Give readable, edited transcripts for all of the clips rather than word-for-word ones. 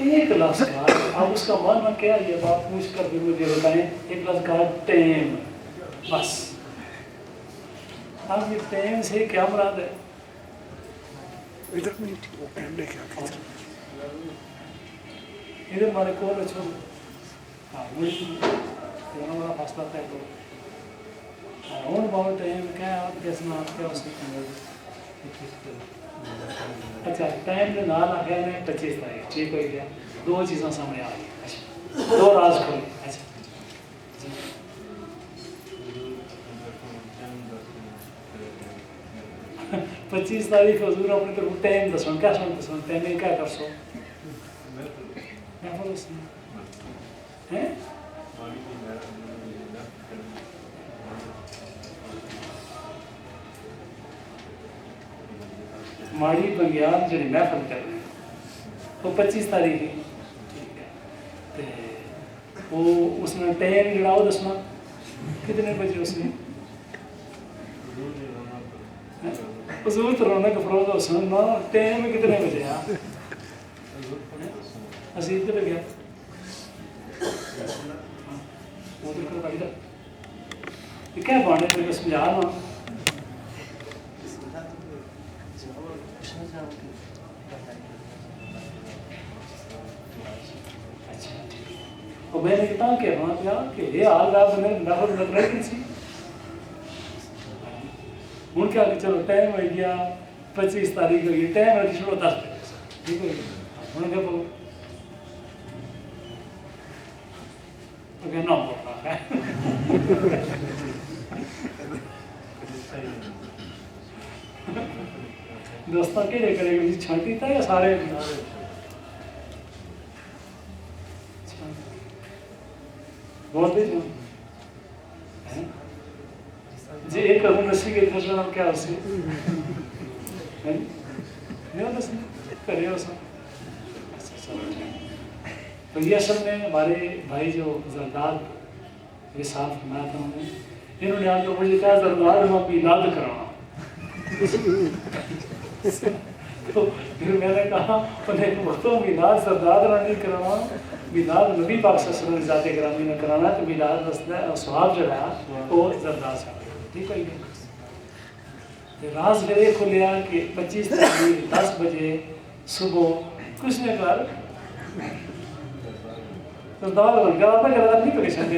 ایک لفظ کا اب اس کا معنی کیا یہ بات پوچھ کر بھی مجھے بتائیں. ایک لفظ کا ٹیم بس. اب یہ ٹیم سے کیا مراد ہے؟ ادھر ہمارے کول چھوڑ ہاں وہی ہمارا فاصلہ طے کرو. ہوں بہت ٹائم کیا ہے آپ کیسے آپ کیا اس کی اچھا ٹائم کے نال آ گیا میں 25 تاریخ ٹھیک ہو گیا. دو چیزاں سامنے آ گئی. اچھا دو راز کھولے. اچھا 25 تاریخ حضور اپنے طرف ٹائم دسو کیا سن دسو ٹائم کیا کر سو ماڑی بنگیال جی محفل کر رہے ہیں وہ 25 تاریخ ہے. ٹھیک ہے وہ اس نے ٹائم جڑا وہ دسنا کتنے بجے اس نے حضور تو رونق فروغ ہو سننا ٹائم کتنے بجے ہاں اسی ادھر گیا کیا بانے پہ سمجھا نا اور میں نے کہا کہ وہاں کیا کہ یہ حال رات میں نفر لگ رہی تھی. ہوں کیا کہ چلو ٹائم ہو گیا 25 تاریخ ہو گئی ٹائم رکھی چھوڑو 10 بجے ٹھیک ہو گیا. ہوں کیا بولو نہ بول رہا ہے دوستوں کے لیے کرے گا چھانٹی تھا یا سارے بولتے جی ایک کروں نسی کے فصل کیا اسے کرے تو یہ اصل میں ہمارے بھائی جو زرداد یہ صاف فرمایا تھا انہوں نے آ کے مجھے کہا زرداد ہم اپنی میلاد کرانا. تو پھر میں نے کہا انہیں وقتوں میلاد زرداد نہیں کرانا میلاد نبی پاک صلی اللہ علیہ وسلم ذات گرامی نے کرانا تو میلاد ثواب جو ہے وہ زرداد سے ٹھیک ہے. راز میرے کھلیا کہ 25 تاریخ 10 بجے صبح کچھ نے کر زرداد بن گیا آپ کا نہیں پریشان دے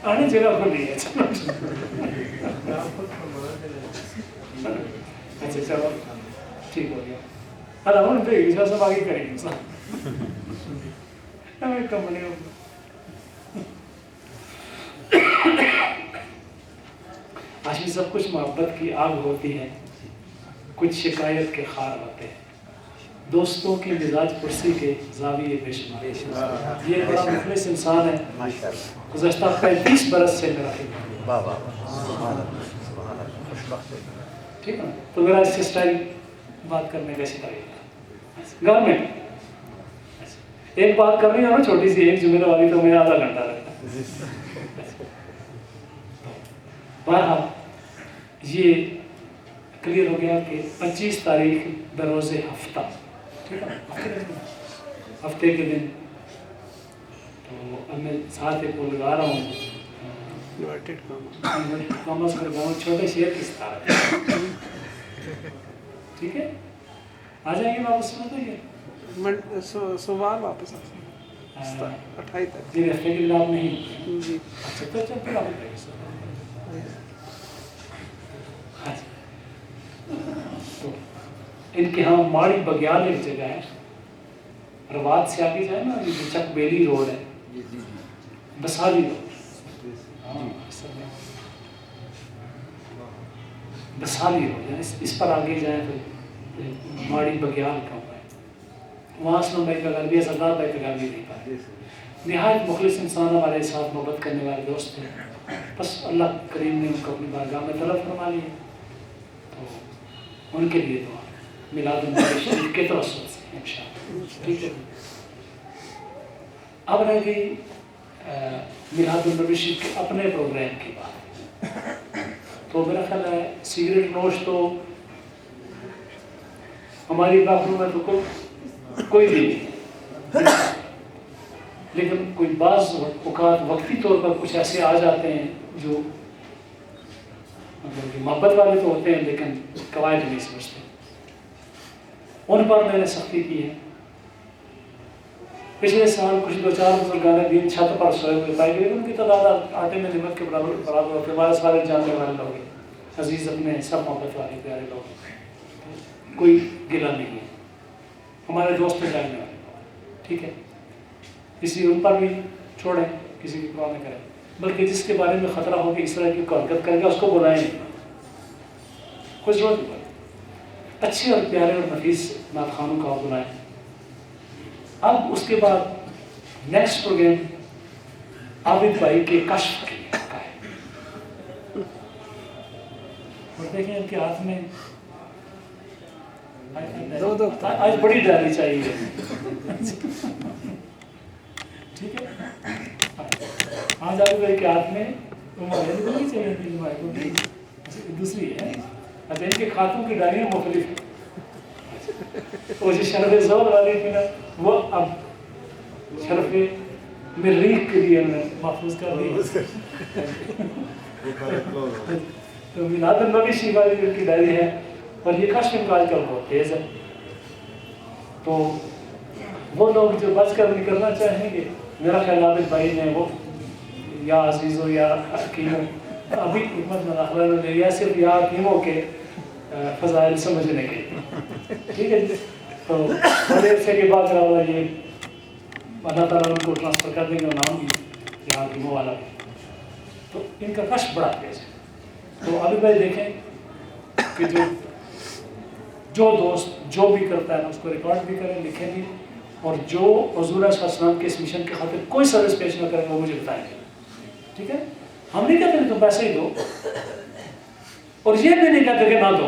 آنے جگہ کھلی ہے. اچھا چلو ٹھیک ہو گیا. ارے ہوں پہ سب آگے کریں گے کمپنی آج بھی سب کچھ محبت کی آگ ہوتی ہے کچھ شکایت کے خار ہوتے ہیں دوستوں کی مزاج پرسی کے زاویے بے شمار. یہ بڑا مخلص انسان ہے گزشتہ 35 برس سے میرا ٹھیک ہے. تو میرا اس اسٹائل بات کرنے کا طریقہ گورنمنٹ ایک بات کرنی ہے نا چھوٹی سی ایک جملے والی تو میں آدھا گھنٹہ لگتا. بہرحال یہ کلیئر ہو گیا کہ 25 تاریخ بروز ہفتہ ٹھیک ہے ہفتے کے دن. تو اب میں ساتھ ایک کو لگا رہا ہوں کامرس کر گاؤں چھوٹے شہر کی ستارہ ٹھیک ہے. آ جائیں گے واپس سوال واپس 28 تک جی ہفتے کے خلاف نہیں جی. اچھا تو چل پھر آپ تو ان کے ہاں ماڑی بگیال ایک جگہ ہے رواد سے آگے جائے نا یہ چک بیلی روڈ ہے بسالی روڈ بسالی روڈ ہے اس پر آگے جائیں تو ماڑی بگیال کا ہوا ہے. وہاں اسلام بھائی کا گھر بھی ہے سردار بھائی کا گھر بھی نہیں پائے. نہایت مخلص انسان ہمارے ساتھ محبت کرنے والے دوست ہیں. بس اللہ کریم نے ان کو اپنی بارگاہ میں طلب فرما لیا تو ان کے لیے دعا میلاد النبی شریف کے توسط سے انشاءاللہ ٹھیک ہے. اب رہ گئی میلاد النبی شریف کے اپنے پروگرام کی بات. تو میرا خیال ہے سگریٹ نوش تو ہماری محفلوں میں تو کوئی بھی نہیں، لیکن کوئی بعض اوقات وقتی طور پر کچھ ایسے آ جاتے ہیں جو محبت والے تو ہوتے ہیں لیکن قواعد نہیں سمجھتے، ان پر میں نے سختی کی ہے۔ پچھلے سال کچھ 2-4 بزرگان دین چھت پر سوئے ہوئے پائے گئے، ان کی تعداد آٹے میں نمک کے برابر ہوتے، ہمارے سارے جاننے والے لوگ ہیں، عزیز اپنے سب محبت والے پیارے لوگ، کوئی گلا نہیں ہے، ہمارے دوست جاننے والے لوگ، ٹھیک ہے، کسی ان پر بھی چھوڑیں، کسی کی پرواہ نہ کریں، بلکہ جس کے بارے میں خطرہ ہو کہ اس طرح کی حرکت کر کے اس کو بلائیں، کوئی ضرورت نہیں، اچھے اور پیارے اور نفیس نعت خوانوں کا بلائیں۔ اب اس کے بعد نیکسٹ پروگرام عابد بھائی کے کشف کا ہے، اور دیکھیں ان کے ہاتھ میں آج بڑی ڈائری چاہیے، ٹھیک ہے، آج عابد بھائی کے ہاتھ میں دوسری ہے، اچھا ان کے خاتون کی ڈائریاں مختلف ہیں، وہ جو شرف زور والی تھی نا وہ اب شرف مریخ کے لیے میں محفوظ کر دی، تو میلاد النبی شیخ والی ان کی ڈائری ہے، اور یہ کشف ان کا آج کل بہت تیز ہے، تو وہ لوگ جو بچ کر نکلنا چاہیں گے، میرا خیال عابد بھائی نے وہ یا عزیزوں یا حکیموں، ابھی حکمت میں داخلہ نے لیا صرف یا حکیموں کے فضائل سمجھنے کے، ٹھیک ہے جی، تو بڑے عرصے کے بعد یہ اللہ تعالیٰ ان کو ٹرانسفر کر دیں گے نام بھی یہاں حکیموں والا بھی، تو ان کا کشف بڑا تیز ہے۔ تو عابد بھائی دیکھیں کہ جو دوست جو بھی کرتا ہے نا اس کو ریکارڈ بھی کریں، لکھیں بھی، اور جو حضور صلی اللہ علیہ وسلم کے اس مشن کی خاطر کوئی سروس پیش نہ کریں وہ مجھے بتائیں گے، ٹھیک ہے، ہم نہیں کہتے تم پیسے ہی دو، اور یہ بھی نہیں کہتے کہ نہ دو،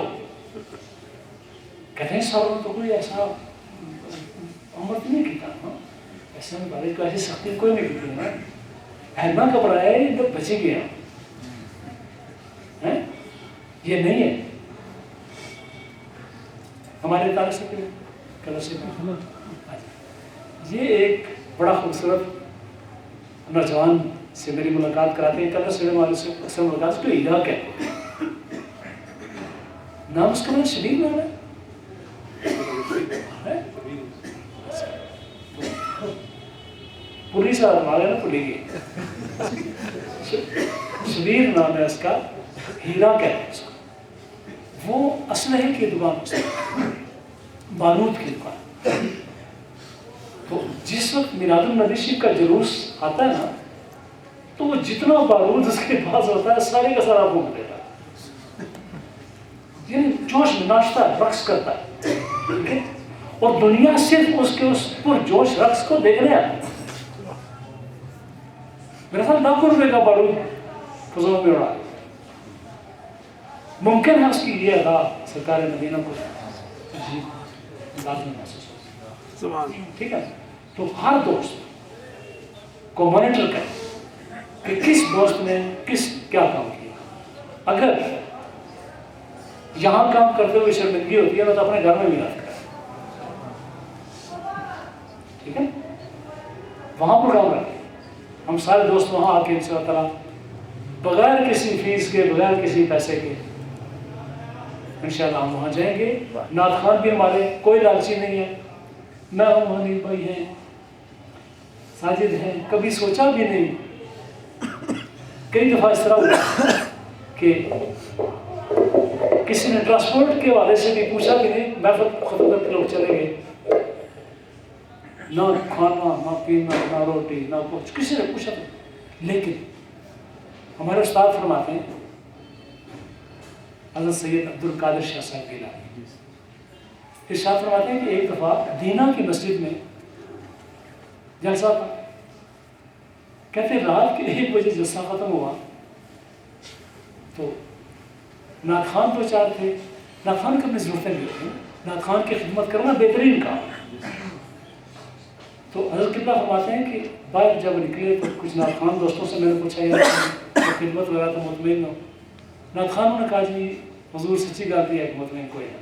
کہتے ہیں سب تو کوئی ایسا عمر نہیں کیتا نا، ایسا بارش کو ایسی سختی کوئی نہیں کی نا، احمد گھبرائے جب بچی گیا، یہ نہیں ہے ہمارے تعلق سے کلر سے۔ یہ ایک بڑا خوبصورت نوجوان سے میری ملاقات کراتے ہیں، کلر سینے والے سے اکثر ملاقات کو ایدھا کہتے ہیں، نام اس کا نام شبیر نام ہے، پولیس ہمارے نا پولی گئی، شبیر نام ہے اس کا، ہیرا کہتے ہیں اس کو، وہ اسلحے کی دکان سے بارود کی دکان، تو جس وقت میلاد النبی شریف کا جلوس آتا ہے نا تو وہ جتنا بارود اس کے پاس ہوتا ہے سارے کا سارا پھونک دیتا ہے، یعنی جوش میں ناچتا ہے، رقص کرتا ہے، ٹھیک ہے، اور دنیا صرف اس کے اس پرجوش رقص کو دیکھنے آتی ہے، میرے خیال لاکھوں روپے کا بارود فضاؤں میں اڑا، ممکن ہے اس کی یہ ادا سرکار مدینہ کو لازمی محسوس ہو، ٹھیک ہے، تو ہر دوست کو مانیٹر کریں کہ کس دوست نے کیا کام کیا، اگر یہاں کام کرتے ہوئے شرمندگی ہوتی ہے تو اپنے گھر میں بھی یاد کریں، ٹھیک ہے، وہاں پروگرام رکھیں، ہم سارے دوست وہاں آ کے ان سے اللہ تعالیٰ بغیر کسی فیس کے بغیر کسی پیسے کے انشاءاللہ ہم وہاں جائیں گے، نعت خوان بھی ہمارے کوئی لالچی نہیں ہے، میں ہوں، حنیف بھائی ہیں، ساجد ہیں، کبھی سوچا بھی نہیں، کئی دفعہ اس طرح ہوا کہ کسی نے ٹرانسپورٹ کے حوالے سے بھی پوچھا کہ نہیں، محفل ختم کر کے لوگ چلے گئے، نہ کھانا نہ پینا نہ روٹی نہ کچھ کسی نے پوچھا تو، لیکن ہمارے استاد فرماتے ہیں حضرت سید عبد القادر شاہ صاحب گیلانی، ارشاد فرماتے ہیں کہ ایک دفعہ دینا کی مسجد میں جلسہ تھا، کہتے ہیں رات کے 1 بجے جلسہ ختم ہوا تو نعت خوان دو چار تھے، نعت خوان کی اپنی ضرورتیں بھی ہوتی ہیں، نعت خوان کی خدمت کرنا بہترین کام ہے، تو حضرت قبلہ فرماتے ہیں کہ باہر جب نکلے تو کچھ نعت خوان دوستوں سے میں نے پوچھا یار خدمت وغیرہ تو مطمئن ہو، نعت خوانوں نے کہا جی حضور سچی گاتی ہے کہ مطمئن کوئی ہے،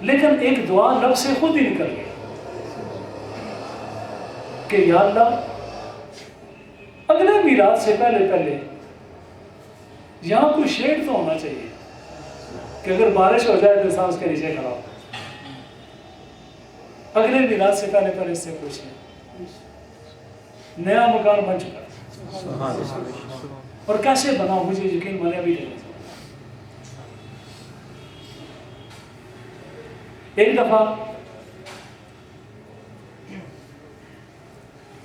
لیکن ایک دعا لب سے خود ہی نکل گئی کہ یا اللہ اگلے میلاد سے پہلے یہاں کوئی شیڈ تو ہونا چاہیے کہ اگر بارش ہو جائے تو انسان اس کے نیچے کھڑا ہو. اگلے میلاد سے پہلے اس سے پوچھیں. نیا مکان بن چکا ہے اور کیسے بنا مجھے یقین میں نے ابھی نہیں. ایک دفعہ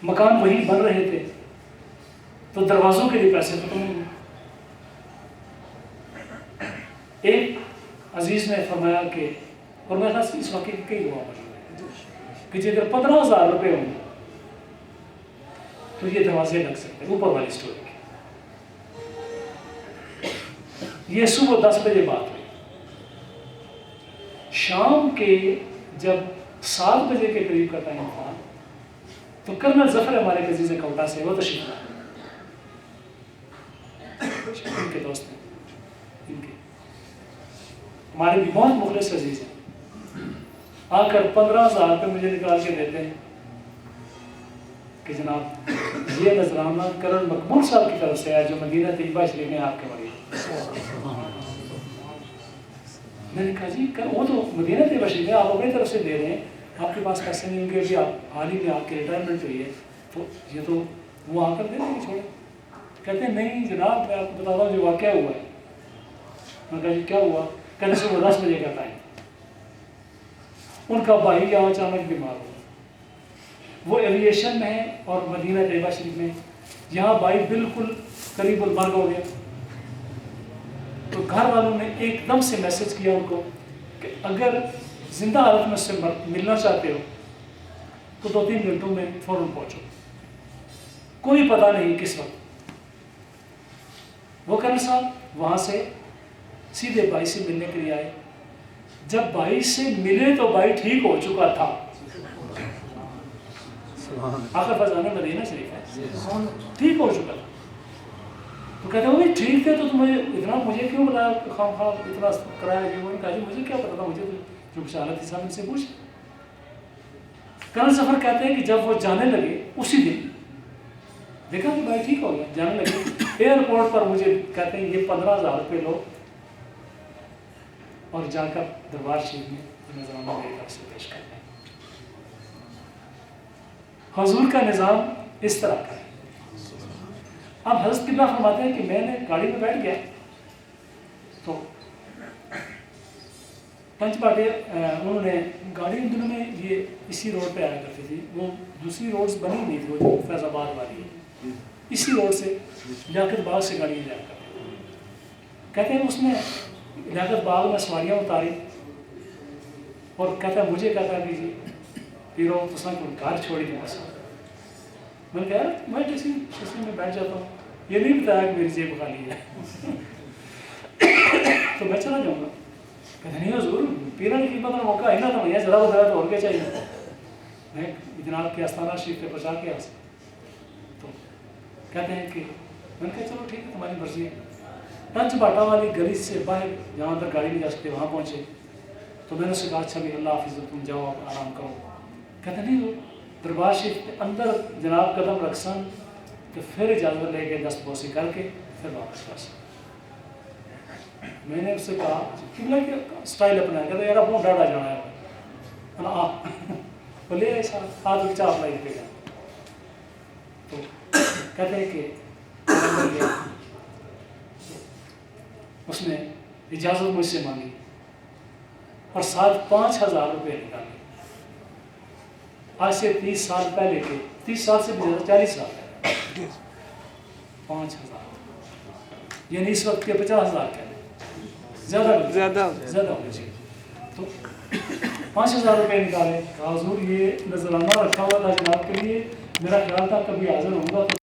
مکان وہی بن رہے تھے تو دروازوں کے لیے پیسے ختم ہوئے. ایک عزیز نے فرمایا کہ اور میں خاص اس واقعے کی کئی دعا پڑھی کہ جی اگر 15,000 روپے ہوں تو یہ دروازے لگ سکتے ہیں. اوپر والی سٹوری کی یہ صبح 10 بجے بات ہوئی. شام کے جب 7 بجے کے قریب کا ٹائم تھا تو کرنل ظفر ہمارے عزیز کوٹا سے وہ تشریف لائے. ان کے دوست ہیں ان کے ہمارے بھی بہت مخلص عزیز ہیں. آ کر 15,000 روپے مجھے نکال کے دیتے ہیں کہ جناب یہ نذرانہ کرن مقبول صاحب کی طرف سے ہے جو مدینہ طیبہ شریف میں آپ کے بڑی. میں نے کہا جی وہ تو مدینہ طیبہ شریف ہے آپ اپنی طرف سے دے رہے ہیں آپ کے پاس پیسے نہیں ہوں گے ابھی آپ حال ہی میں آپ کی ریٹائرمنٹ ہوئی ہے تو یہ تو وہ آ کر دے دیں گے چھوڑے. کہتے ہیں نہیں جناب میں آپ کو بتاتا ہوں جو واقعہ ہوا ہے. میں کہا جی کیا ہوا؟ کہتے صبح 10 بجے کا ٹائم ان کا بھائی یہاں اچانک بیمار ہوا. وہ ایویشن میں ہے اور مدینہ طیبہ شریف میں یہاں بھائی بالکل قریب المرگ ہو گیا. تو گھر والوں نے ایک دم سے میسج کیا ان کو کہ اگر زندہ حالت میں اس سے ملنا چاہتے ہو تو 2-3 گھنٹوں میں فوراً پہنچو. کوئی پتہ نہیں کس وقت. وہ کرنل صاحب وہاں سے سیدھے بھائی سے ملنے کے لیے آئے. جب بھائی سے ملے تو بھائی ٹھیک ہو چکا تھا. آخر فضانے مدینہ شریف ہے ٹھیک ہو چکا تھا. تو کہتے ہیں وہ ٹھیک تھے تو تمہیں اتنا مجھے کیوں بتایا خام خواہ اتنا کرایا کہ وہ نے کہا جی مجھے کیا پتا تھا مجھے جو حالت تھی صاحب ان سے پوچھ. کرنل ظفر کہتے ہیں کہ جب وہ جانے لگے اسی دن دیکھا کہ بھائی ٹھیک ہو گیا جانے لگے. ایئرپورٹ پر مجھے کہتے ہیں یہ 15,000 روپے لو اور جا کر دربار شریف میں نظرانہ میری طرف سے پیش کرتے ہیں. حضور کا نظام اس طرح کا ہے. اب حضرت قبلہ فرماتے ہیں کہ میں نے گاڑی میں بیٹھ گیا تو پنچ باٹے انہوں نے گاڑی ان دنوں میں یہ اسی روڈ پہ آیا کرتی تھی. وہ دوسری روڈز بنی نہیں تھی وہ جو فیض آباد والی ہے اسی روڈ سے لیاقت باغ سے گاڑیاں جایا کرتی. کہتے ہیں اس نے لیاقت باغ میں سواریاں اتاری اور کہتا ہے مجھے کہتا ہے کہ جی پیرو تو سن کوئی کار چھوڑی تھی بس. میں نے کہا میں ٹیکسی میں بیٹھ جاتا ہوں یہ نہیں بتایا کہ میری جیب خالی ہے تو میں چلا جاؤں گا. کہتے نہیں حضور پیرا کی خدمت کا موقع ہے نا تو میں ذرا بتایا تو اور کیا چاہیے. میں جناب کے آستانہ شریف پہ پہنچا کے آس تو کہتے ہیں کہ میں نے کہا چلو ٹھیک ہے تمہاری مرضی ہے. ٹنچ باٹا والی گلی سے باہر جہاں تک گاڑی نہیں جا سکتے وہاں پہنچے تو میں نے اس سے کہا اچھا بھی اللہ حافظ تم جاؤ آپ آرام کرو. کہتے نہیں وہ دربار شریف کے اندر جناب قدم رکھسن تو پھر اجازت لے کے دست بوسی کر کے پھر واپس کر سکتے. میں نے اس سے کہا قبلہ کے اسٹائل اپنا کہتے یار اپنا ڈاڈا جانا ہے بولے ایسا آدھ چاپ لائی پہ گیا. تو کہتے ہیں کہ اس نے اجازت مجھ سے مانگی اور ساتھ 5,000 روپے نکالے. آج سے 30 سال پہلے کے 30 سال سے بھی زیادہ 40 سال پہلے 5,000 یعنی اس وقت کے 50,000 کہہ لیں زیادہ ہونے چاہیے. تو 5,000 روپے نکالے. حضور یہ نذرانہ رکھا ہوا تھا جناب کے لیے میرا خیال تھا کبھی حاضر ہوں گا تو